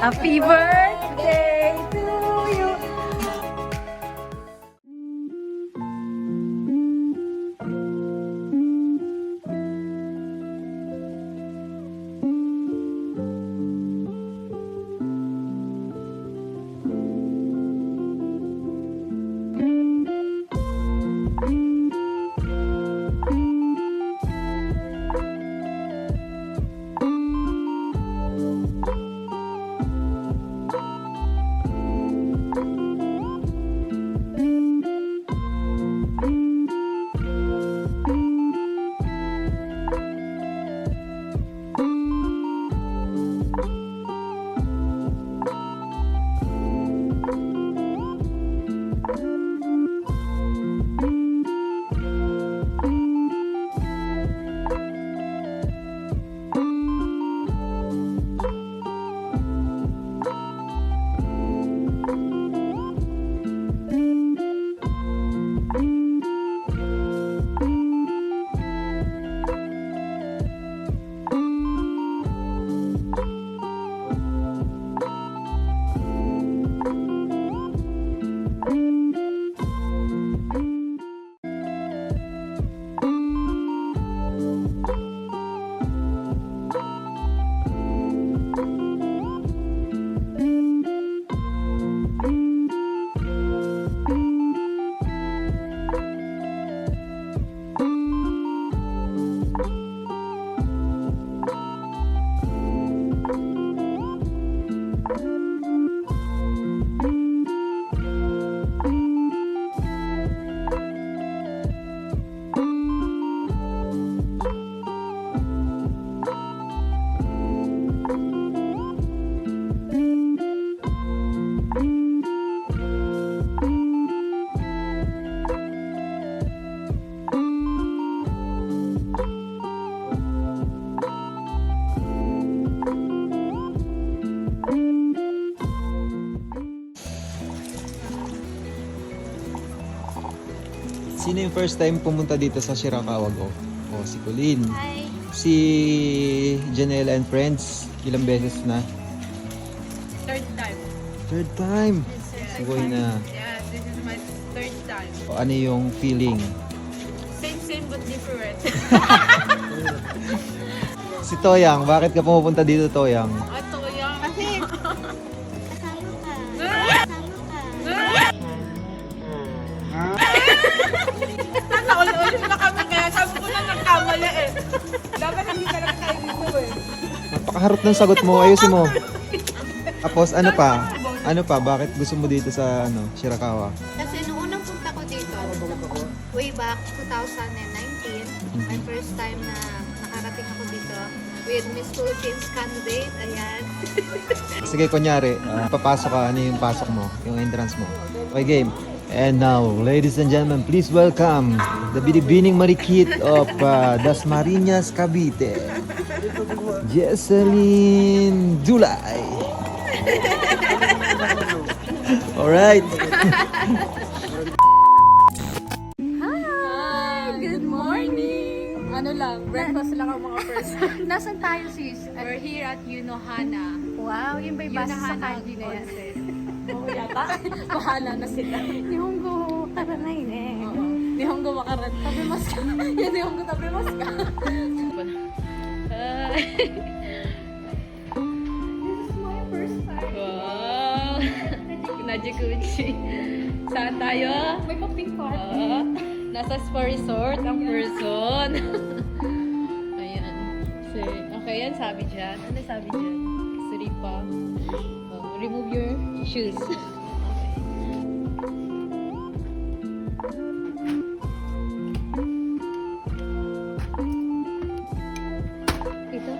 Happy birthday to you! Sino yung first time pumunta dito sa Shirakawa Go? O, si Colleen. Hi! Si Janela and friends, ilang beses na? Third time. Third time! Sugoy na. Yes, this is my third time. O, ano yung feeling? Same but different. Si Toyang, bakit ka pumupunta dito, Toyang? Ito yung... Kasi, kasama ka. Kasama ka. Sana ulit na kami kaya sabi ko na nagkamali eh. Dapat hindi ka lang tayo dito eh. Napakaharot ng sagot mo, ayusin mo. Tapos, ano pa? Ano pa? Bakit gusto mo dito sa Shirakawa? Kasi nung unang punta ko dito, way back 2019, my first time na nakarating ako dito with Miss Philippines candidate. Ayan. Sige, kunyari, papasok ka, ano yung pasok mo? Yung entrance mo. Okay, game. And now, ladies and gentlemen, please welcome the Binibining Marikit of Dasmariñas, Cavite, Jesseline Dulay. Alright. Hi! Good morning! Ano lang, breakfast lang ang mga first. Nasaan tayo, sis? We're here at Yunohana. Wow, yun ba yung basa sa Yunohana kanji na yan? Onsen. Oo yata. Bahala na sila. Nihongo, taranay ne. Oo. Nihongo makarat. Tabimas ka. Yan Nihongo tabimas ka. This is my first time. Wow! Najikuchi. Saan tayo? May pa-pink card. Nasa spa resort ang person. Ayan. So, okay yan sabi dyan. Ano sabi dyan? Suripa. Remove your shoes. Ito.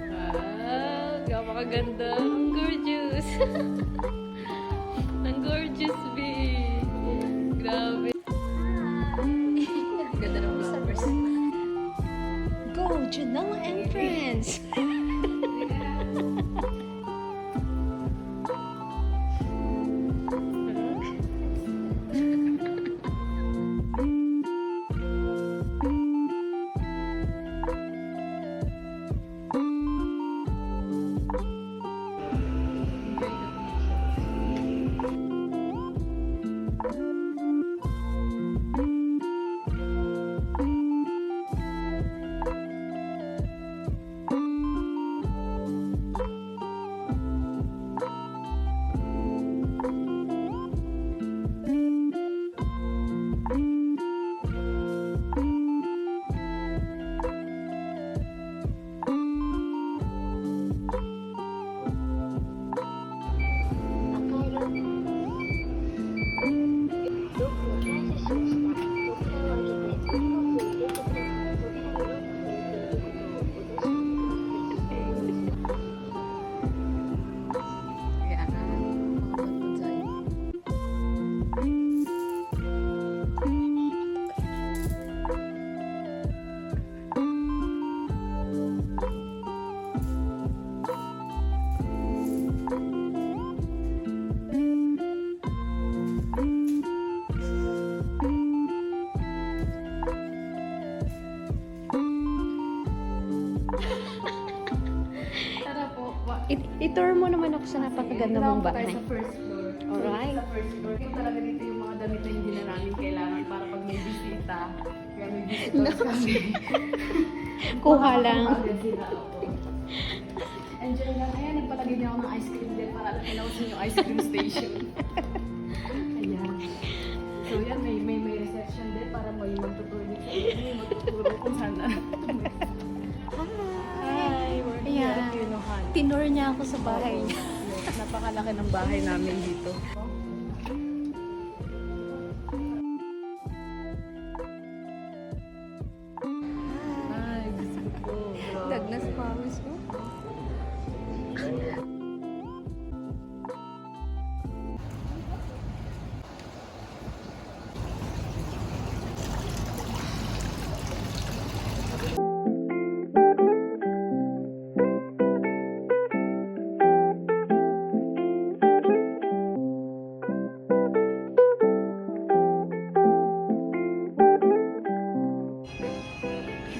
Wow, napakaganda. Gorgeous. Original entrance. I-tour mo naman ako sa napakaganda mong bahay. Sa first floor. Alright. Sa first floor. Yung talaga dito yung mga damit na hindi na namin kailangan para pag may bisita. Kaya may visitors kami. Kuha lang. Agad sila ako. Enjoy lang. Ayan, nagpatagid niya ako ng ice cream din para pinausin yung ice cream station. Ayan. So yan, may reception din para may magtuturo sa inyo. May magtuturo kung saan na. Hi! We're here at Yunuhan. Tinur niya ako sa bahay niya. Napakalaki ng bahay namin dito. Ay, gusto ko. Douglas Promise mo?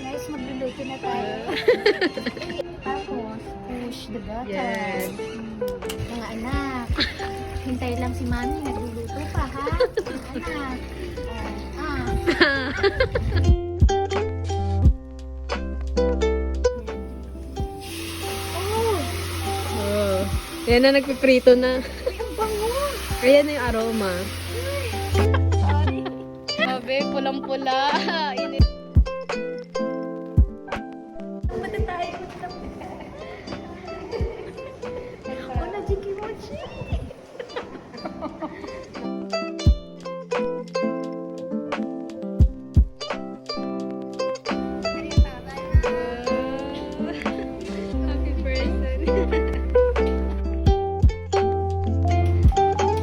Guys, magluluto na tayo. Tapos, push the button. Yes. Mga anak, hintay lang si Mami, nagluluto pa ha? Mga anak. Oh. Yan na, nagpiprito na. Ang bango! Ayan na yung aroma. Sorry. Sabi, pulang-pula. Init. Wala, Jikimochi! Happy person.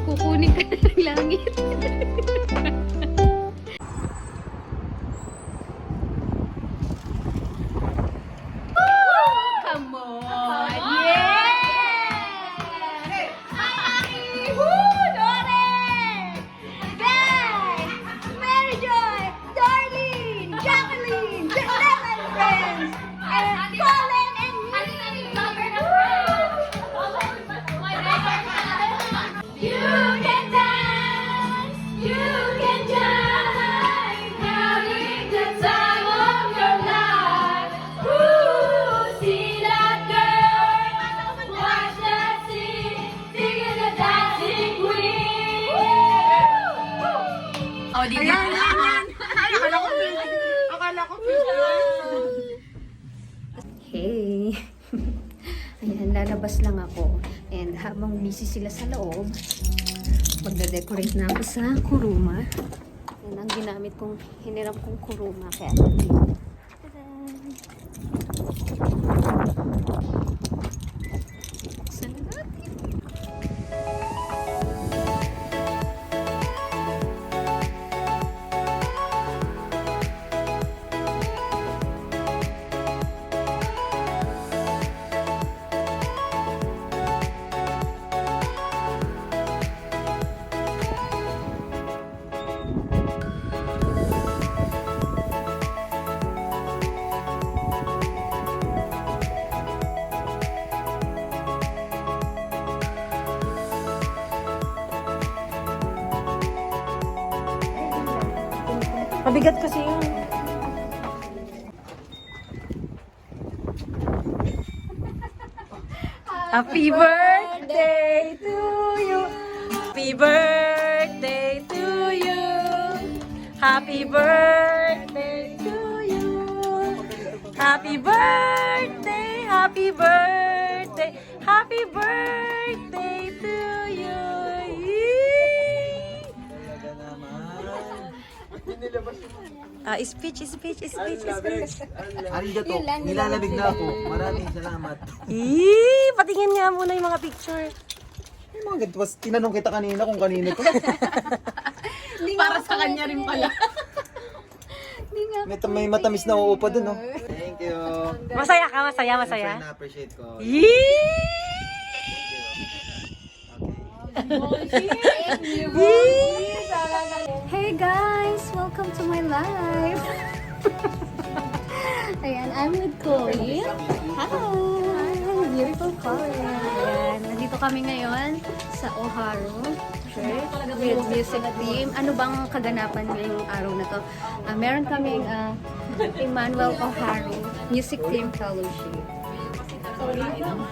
Kukunin ka na ng langit. Come on! Mary Joy, Darlene, Jacqueline, the 11 friends, and Colin and you can dance, you can jive, having the time of your life. Ooh, see that girl, watch that scene, singing the dancing queen. Oh, di ba? Akala ko Hey! Ayan, lalabas lang ako. And habang busy sila sa loob, magda-decorate na ako sa kuruma. Yan ang ginamit kong, hiniram kong kuruma. Kaya, buksan na natin. Mabigat kasi yun. Happy birthday to you. Happy birthday to you. Happy birthday to you. Happy birthday, happy birthday, happy birthday to you. Yee! Speech. Arigato, nilalamig na ako. Maraming salamat. Patingin nga muna yung mga picture. Yung mga ganito, tinanong kita kanina kung kanino to. Para sa kanya rin pala. May matamis na uupa dun, no? Thank you. Masaya ka, masaya. Siyempre, na-appreciate ko. Hey guys! Welcome to my life! Ayan, I'm with Chloe. Hi! Beautiful color. Ayan, nandito kami ngayon sa Oharu Church with music team. Ano bang kaganapan ngayong araw na to? Meron kaming Emmanuel Oharu Music Team Fellowship. Grabe, no?